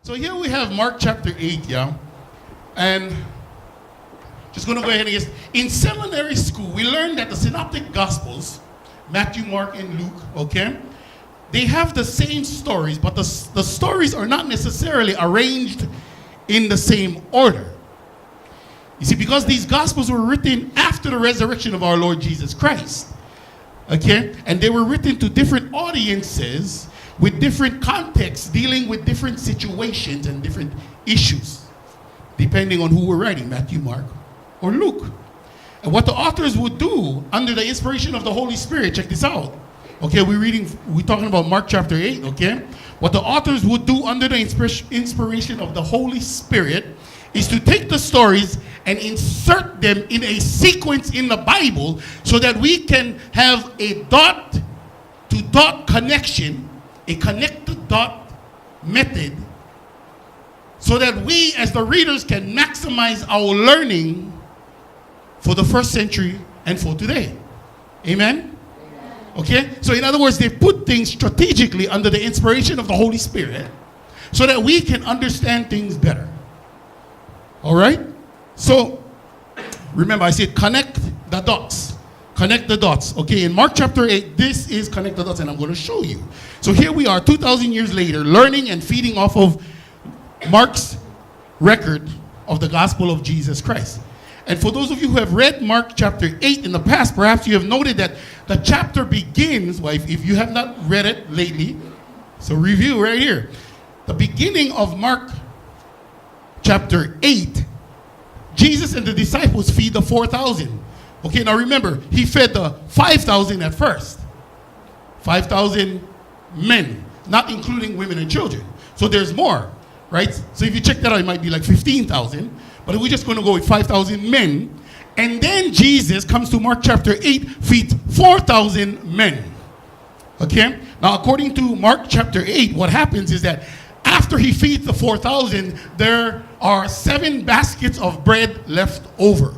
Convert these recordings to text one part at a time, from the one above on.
So here we have Mark chapter 8, yeah? And just going to go ahead and guess. In seminary school, we learned that the synoptic gospels, Matthew, Mark, and Luke, okay? They have the same stories, but the stories are not necessarily arranged in the same order. You see, because these gospels were written after the resurrection of our Lord Jesus Christ, okay? And they were written to different audiences with different contexts, dealing with different situations and different issues, depending on who were writing, Matthew, Mark, or Luke. And what the authors would do under the inspiration of the Holy Spirit, check this out. Okay, we're talking about Mark chapter 8, okay? What the authors would do under the inspiration of the Holy Spirit is to take the stories and insert them in a sequence in the Bible so that we can have a dot-to-dot connection, a connect-to-dot method, so that we as the readers can maximize our learning for the first century and for today. Amen? Okay? So in other words, they put things strategically under the inspiration of the Holy Spirit so that we can understand things better. All right? So, remember I said connect the dots. Connect the dots. Okay, in Mark chapter 8, this is connect the dots, and I'm going to show you. So here we are, 2,000 years later, learning and feeding off of Mark's record of the gospel of Jesus Christ. And for those of you who have read Mark chapter 8 in the past, perhaps you have noted that the chapter begins, well, if you have not read it lately, so review right here. The beginning of Mark chapter 8, Jesus and the disciples feed the 4,000. Okay, now remember, he fed the 5,000 at first. 5,000 men, not including women and children. So there's more, right? So if you check that out, it might be like 15,000. But we're just going to go with 5,000 men. And then Jesus comes to Mark chapter 8, feeds 4,000 men. Okay? Now, according to Mark chapter 8, what happens is that after he feeds the 4,000, there are 7 baskets of bread left over.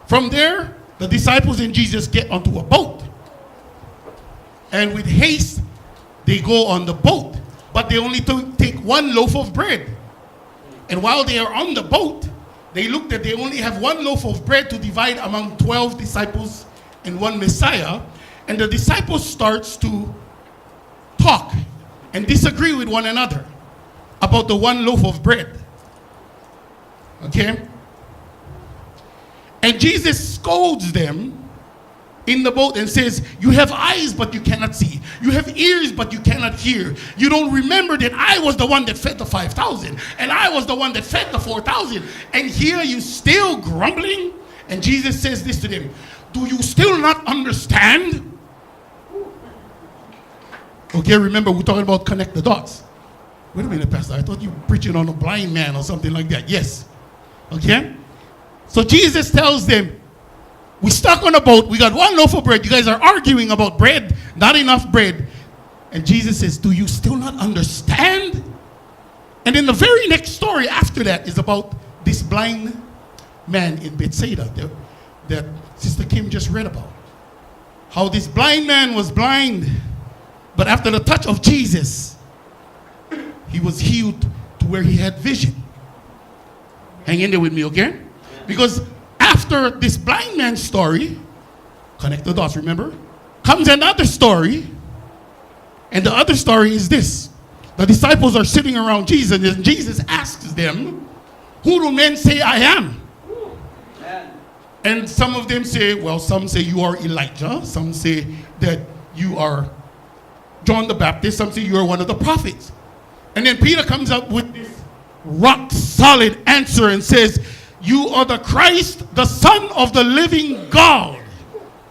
From there, the disciples and Jesus get onto a boat. And with haste, they go on the boat. But they only take 1 loaf of bread. And while they are on the boat, they look that they only have 1 loaf of bread to divide among 12 disciples and 1 Messiah. And the disciples starts to talk and disagree with one another about the 1 loaf of bread. Okay? And Jesus scolds them in the boat and says, you have eyes, but you cannot see. You have ears, but you cannot hear. You don't remember that I was the one that fed the 5,000, and I was the one that fed the 4,000. And here you still grumbling? And Jesus says this to them, do you still not understand? Okay, remember, we're talking about connect the dots. Wait a minute, Pastor, I thought you were preaching on a blind man or something like that. Yes. Okay? So Jesus tells them, we stuck on a boat. We got 1 loaf of bread. You guys are arguing about bread, not enough bread. And Jesus says, do you still not understand? And then the very next story after that is about this blind man in Bethsaida that Sister Kim just read about. How this blind man was blind, but after the touch of Jesus, he was healed to where he had vision. Hang in there with me, okay? Because after this blind man's story, connect the dots, remember? Comes another story. And the other story is this. The disciples are sitting around Jesus, and Jesus asks them, who do men say I am? And some of them say, well, some say you are Elijah. Some say that you are John the Baptist. Some say you are one of the prophets. And then Peter comes up with this rock solid answer and says, you are the Christ, the Son of the living God.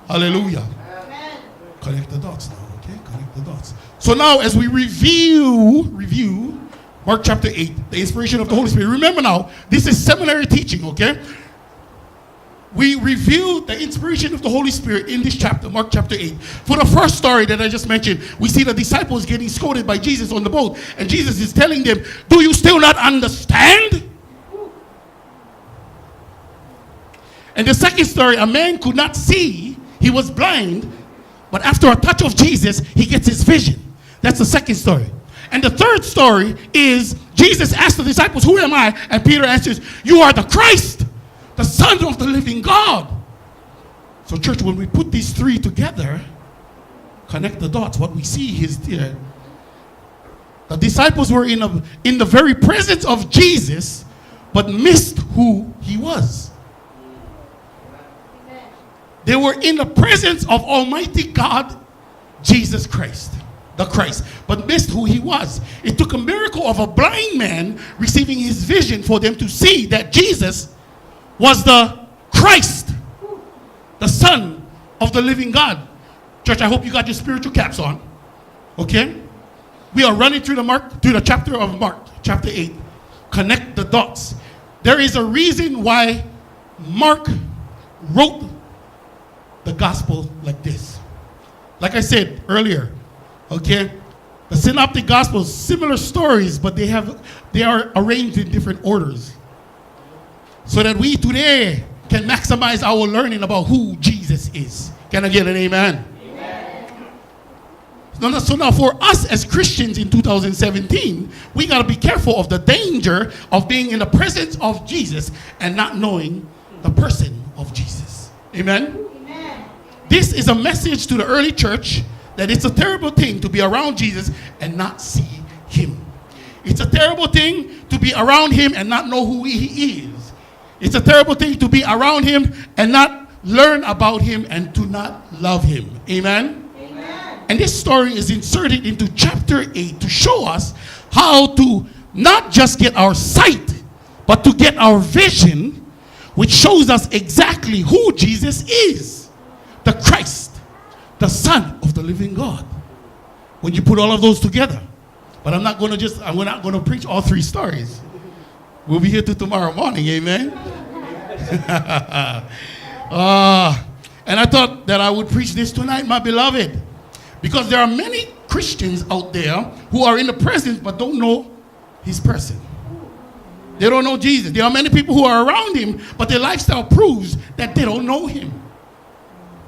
Hallelujah. Amen. Connect the dots now, okay? Connect the dots. So now as we review Mark chapter 8, the inspiration of the Holy Spirit. Remember now, this is seminary teaching, okay? We review the inspiration of the Holy Spirit in this chapter, Mark chapter 8. For the first story that I just mentioned, we see the disciples getting scolded by Jesus on the boat. And Jesus is telling them, do you still not understand? And the second story, a man could not see. He was blind. But after a touch of Jesus, he gets his vision. That's the second story. And the third story is Jesus asked the disciples, who am I? And Peter answers, you are the Christ, the Son of the living God. So church, when we put these three together, connect the dots, what we see is there. The disciples were in the very presence of Jesus, but missed who he was. They were in the presence of Almighty God, Jesus Christ, the Christ, but missed who he was. It took a miracle of a blind man receiving his vision for them to see that Jesus was the Christ, the Son of the living God. Church, I hope you got your spiritual caps on. Okay? We are running through the chapter of Mark, chapter 8. Connect the dots. There is a reason why Mark wrote the gospel like this. Like I said earlier, okay, the synoptic gospels, similar stories, but they are arranged in different orders, so that we today can maximize our learning about who Jesus is. Can I get an amen? Amen. So now for us as Christians in 2017, we got to be careful of the danger of being in the presence of Jesus and not knowing the person of Jesus. Amen? This is a message to the early church that it's a terrible thing to be around Jesus and not see him. It's a terrible thing to be around him and not know who he is. It's a terrible thing to be around him and not learn about him and to not love him. Amen? Amen. And this story is inserted into chapter 8 to show us how to not just get our sight, but to get our vision, which shows us exactly who Jesus is. The Christ, the Son of the living God. When you put all of those together. But we're not going to preach all three stories. We'll be here till tomorrow morning, amen? And I thought that I would preach this tonight, my beloved. Because there are many Christians out there who are in the presence but don't know his person. They don't know Jesus. There are many people who are around him, but their lifestyle proves that they don't know him.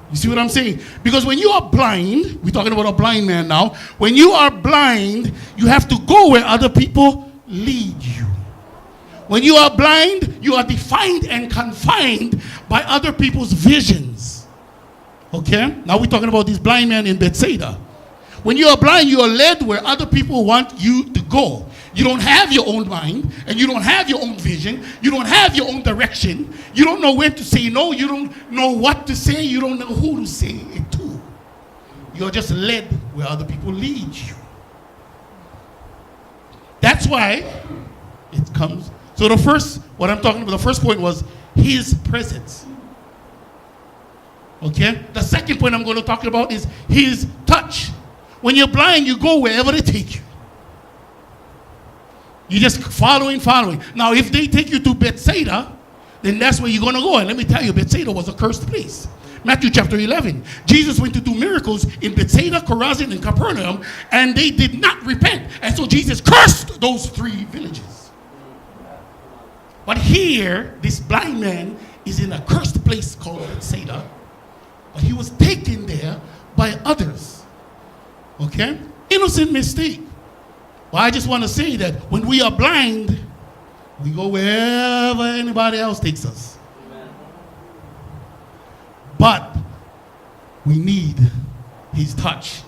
You see what I'm saying? Because when you are blind, we're talking about a blind man now. When you are blind, you have to go where other people lead you. When you are blind, you are defined and confined by other people's visions. Okay? Now we're talking about this blind man in Bethsaida. When you are blind, you are led where other people want you to go. You don't have your own mind, and you don't have your own vision. You don't have your own direction. You don't know when to say no. You don't know what to say. You don't know who to say it to. You're just led where other people lead you. That's why it comes. So what I'm talking about, the first point was his presence. Okay? The second point I'm going to talk about is his touch. When you're blind, you go wherever they take you. You're just following. Now, if they take you to Bethsaida, then that's where you're going to go. And let me tell you, Bethsaida was a cursed place. Matthew chapter 11. Jesus went to do miracles in Bethsaida, Chorazin, and Capernaum, and they did not repent. And so Jesus cursed those three villages. But here, this blind man is in a cursed place called Bethsaida, but he was taken there by others. Okay? Innocent mistake. Well, I just want to say that when we are blind, we go wherever anybody else takes us. Amen. But we need his touch.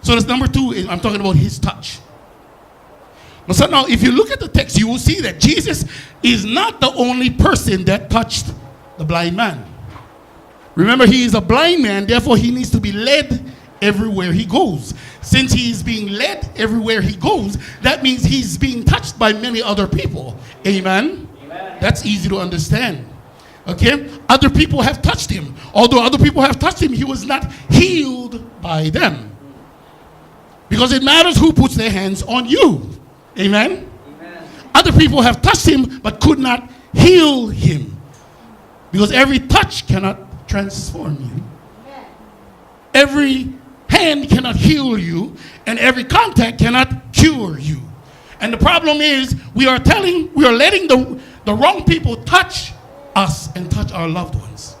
So that's number two. I'm talking about his touch. So now, if you look at the text, you will see that Jesus is not the only person that touched the blind man. Remember, he is a blind man, therefore he needs to be led everywhere he goes. Since he is being led everywhere he goes, that means he's being touched by many other people. Amen? Amen. That's easy to understand. Okay? Other people have touched him. Although other people have touched him, he was not healed by them. Because it matters who puts their hands on you. Amen? Amen. Other people have touched him but could not heal him. Because every touch cannot transform you. Every hand cannot heal you, and every contact cannot cure you. And the problem is we are letting the wrong people touch us and touch our loved ones.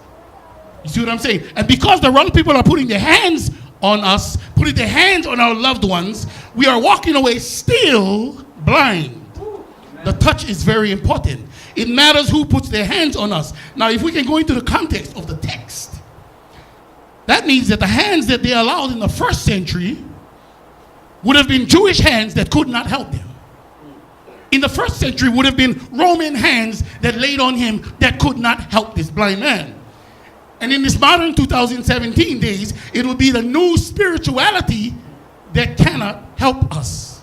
You see what I'm saying? And because the wrong people are putting their hands on us, putting their hands on our loved ones, we are walking away still blind. The touch is very important. It matters who puts their hands on us. Now, if we can go into the context of the text, that means that the hands that they allowed in the first century would have been Jewish hands that could not help them. In the first century would have been Roman hands that laid on him that could not help this blind man. And in this modern 2017 days, it will be the new spirituality that cannot help us.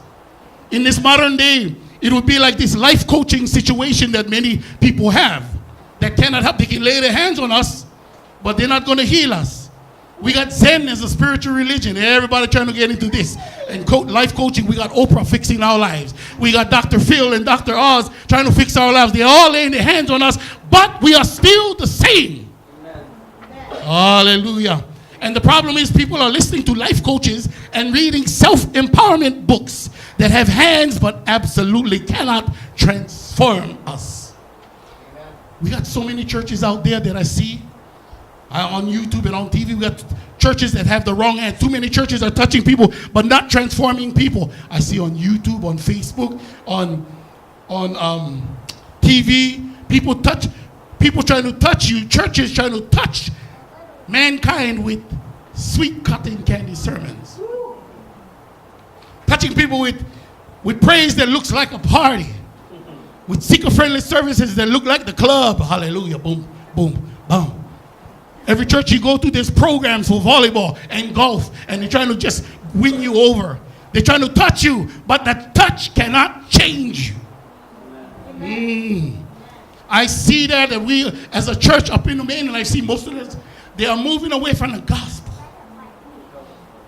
In this modern day, it will be like this life coaching situation that many people have that cannot help. They can lay their hands on us, but they're not going to heal us. We got Zen as a spiritual religion. Everybody trying to get into this. And life coaching, we got Oprah fixing our lives. We got Dr. Phil and Dr. Oz trying to fix our lives. They're all laying their hands on us, but we are still the same. Amen. Hallelujah. And the problem is people are listening to life coaches and reading self-empowerment books that have hands but absolutely cannot transform us. Amen. We got so many churches out there that I see on YouTube and on TV. We got churches that have the wrong hand. Too many churches are touching people but not transforming people. I see on YouTube, on Facebook, on TV, people trying to touch you. Churches trying to touch mankind with sweet cotton candy sermons. Touching people with praise that looks like a party. With seeker-friendly services that look like the club. Hallelujah. Boom, boom, boom. Every church you go to, there's programs for volleyball and golf, and they're trying to just win you over. They're trying to touch you, but that touch cannot change you. I see that we, as a church up in the mainland, I see most of this, they are moving away from the gospel.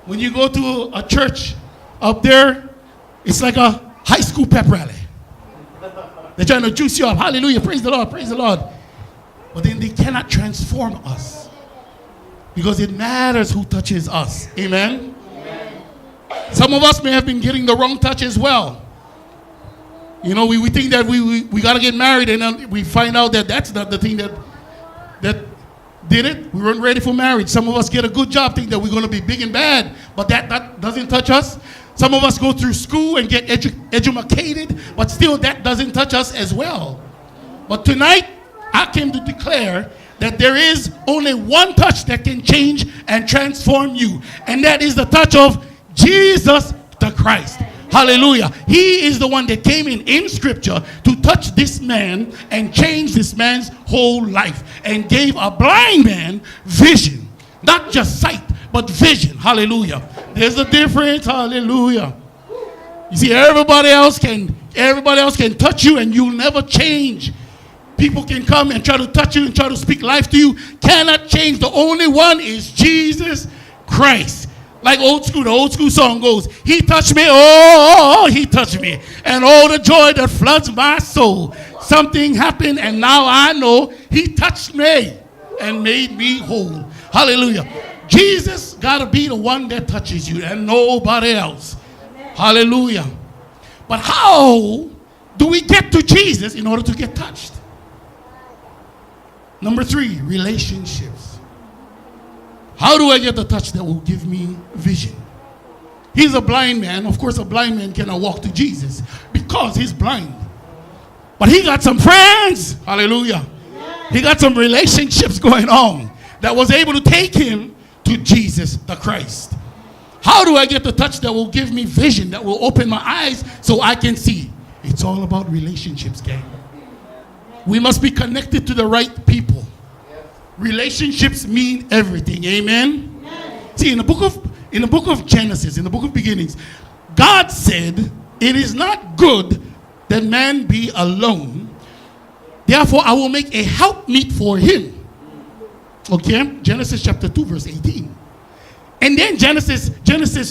When you go to a church up there, it's like a high school pep rally. They're trying to juice you up. Hallelujah, praise the Lord, praise the Lord. But then they cannot transform us. Because it matters who touches us. Amen? Amen. Some of us may have been getting the wrong touch as well. You know, we think that we got to get married, and then we find out that that's not the thing that did it. We weren't ready for marriage. Some of us get a good job, think that we're going to be big and bad, but that doesn't touch us. Some of us go through school and get educated, but still that doesn't touch us as well. But tonight, I came to declare that there is only one touch that can change and transform you. And that is the touch of Jesus the Christ. Hallelujah. He is the one that came in scripture to touch this man and change this man's whole life. And gave a blind man vision. Not just sight, but vision. Hallelujah. There's a difference. Hallelujah. You see, everybody else can touch you and you'll never change. People can come and try to touch you and try to speak life to you. Cannot change. The only one is Jesus Christ. Like the old school song goes, he touched me, oh, he touched me. And oh, the joy that floods my soul. Something happened and now I know he touched me and made me whole. Hallelujah. Jesus got to be the one that touches you and nobody else. Hallelujah. But how do we get to Jesus in order to get touched? Number 3, relationships. How do I get the touch that will give me vision? He's a blind man. Of course, a blind man cannot walk to Jesus because he's blind. But he got some friends. Hallelujah. He got some relationships going on that was able to take him to Jesus the Christ. How do I get the touch that will give me vision, that will open my eyes so I can see? It's all about relationships, gang. We must be connected to the right people. Relationships mean everything. Amen? See, in the book of Genesis, in the book of beginnings, God said, it is not good that man be alone. Therefore, I will make a helpmeet for him. Okay? Genesis chapter 2, verse 18. And then Genesis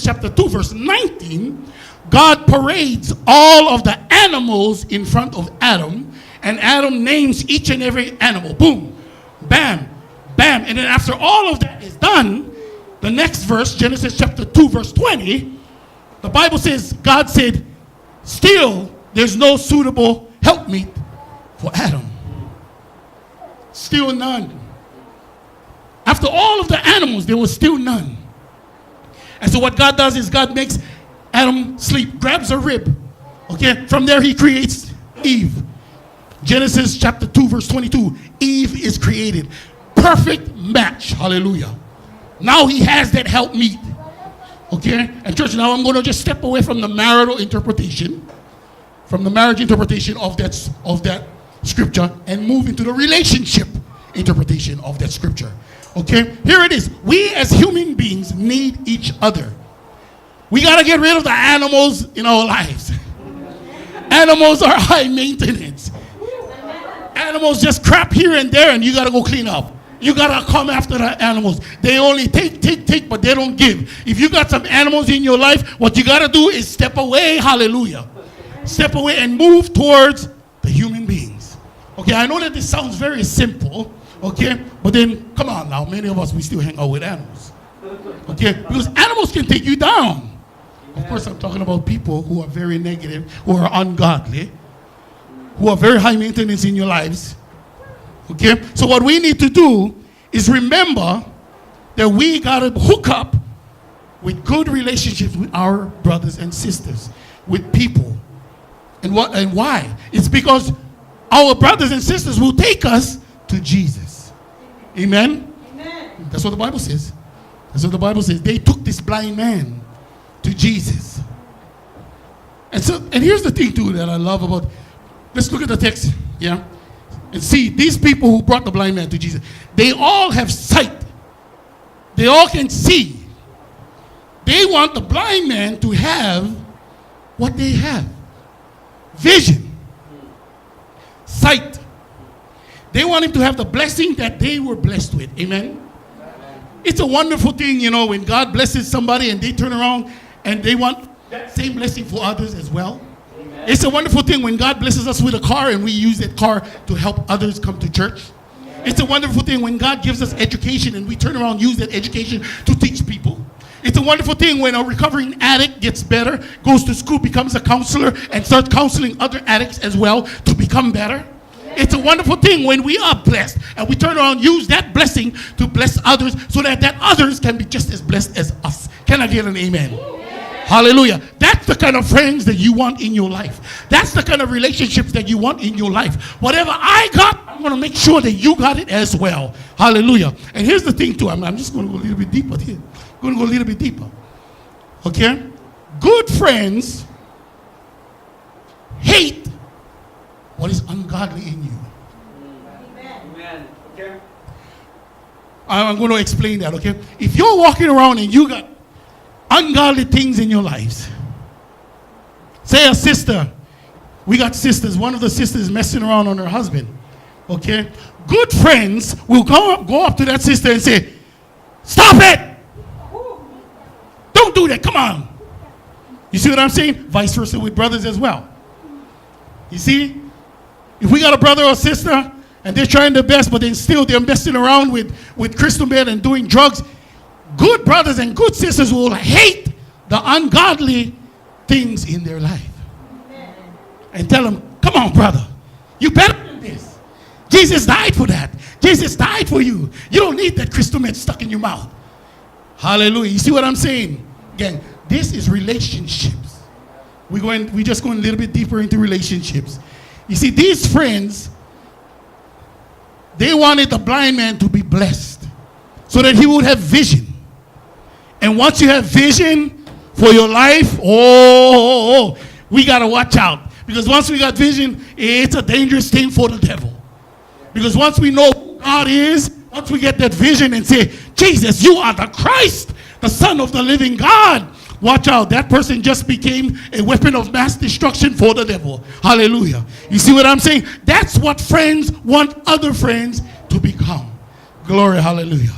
chapter 2, verse 19, God parades all of the animals in front of Adam. And Adam names each and every animal. Boom, bam, bam. And then after all of that is done, the next verse, Genesis chapter 2, verse 20, the Bible says, God said, still there's no suitable helpmeet for Adam. Still none. After all of the animals, there was still none. And so what God does is God makes Adam sleep, grabs a rib. Okay, from there he creates Eve. Genesis chapter 2 verse 22. Eve is created. Perfect match. Hallelujah. Now he has that helpmeet. Okay, and church, now I'm going to just step away from the marital interpretation, from the marriage interpretation of that scripture, and move into the relationship interpretation of that scripture. Okay, here it is. We as human beings need each other. We got to get rid of the animals in our lives. Animals are high maintenance. Animals just crap here and there, and you got to go clean up. You got to come after the animals. They only take, but they don't give. If you got some animals in your life, what you got to do is step away. Hallelujah. Step away and move towards the human beings. Okay, I know that this sounds very simple, okay? But then, come on now, many of us, we still hang out with animals. Okay, because animals can take you down. Of course, I'm talking about people who are very negative, who are ungodly, who are very high maintenance in your lives. Okay, so what we need to do is remember that we got to hook up with good relationships with our brothers and sisters, with people. And why? It's because our brothers and sisters will take us to Jesus. Amen? Amen. That's what the Bible says. That's what the Bible says. They took this blind man to Jesus. And here's the thing too that I love about, let's look at the text, yeah? And see, these people who brought the blind man to Jesus, they all have sight. They all can see. They want the blind man to have what they have. Vision. Sight. They want him to have the blessing that they were blessed with. Amen? It's a wonderful thing, you know, when God blesses somebody and they turn around and they want that same blessing for others as well. Amen. It's a wonderful thing when God blesses us with a car and we use that car to help others come to church. Amen. It's a wonderful thing when God gives us education and we turn around and use that education to teach people. It's a wonderful thing when a recovering addict gets better, goes to school, becomes a counselor, and starts counseling other addicts as well to become better. It's a wonderful thing when we are blessed and we turn around and use that blessing to bless others so that others can be just as blessed as us. Can I get an amen? Hallelujah. That's the kind of friends that you want in your life. That's the kind of relationships that you want in your life. Whatever I got, I'm going to make sure that you got it as well. Hallelujah. And here's the thing too. I'm just going to go a little bit deeper here. I'm going to go a little bit deeper. Okay? Good friends hate what is ungodly in you. Amen. Okay. I'm going to explain that, okay? If you're walking around and you got ungodly things in your lives, say a sister, we got sisters, one of the sisters messing around on her husband, okay? Good friends will go up to that sister and say, stop it! Don't do that, come on. You see what I'm saying? Vice versa with brothers as well. You see? If we got a brother or sister and they're trying their best, but then still they're messing around with crystal meth and doing drugs, good brothers and good sisters will hate the ungodly things in their life. Amen. And tell them, come on, brother, you better than this. Jesus died for that. Jesus died for you. You don't need that crystal meth stuck in your mouth. Hallelujah. You see what I'm saying? Again, this is relationships. We just going a little bit deeper into relationships. You see, these friends, they wanted the blind man to be blessed so that he would have vision. And once you have vision for your life, we got to watch out. Because once we got vision, it's a dangerous thing for the devil. Because once we know who God is, once we get that vision and say, Jesus, you are the Christ, the Son of the living God, watch out. That person just became a weapon of mass destruction for the devil. Hallelujah. You see what I'm saying? That's what friends want other friends to become. Glory, hallelujah.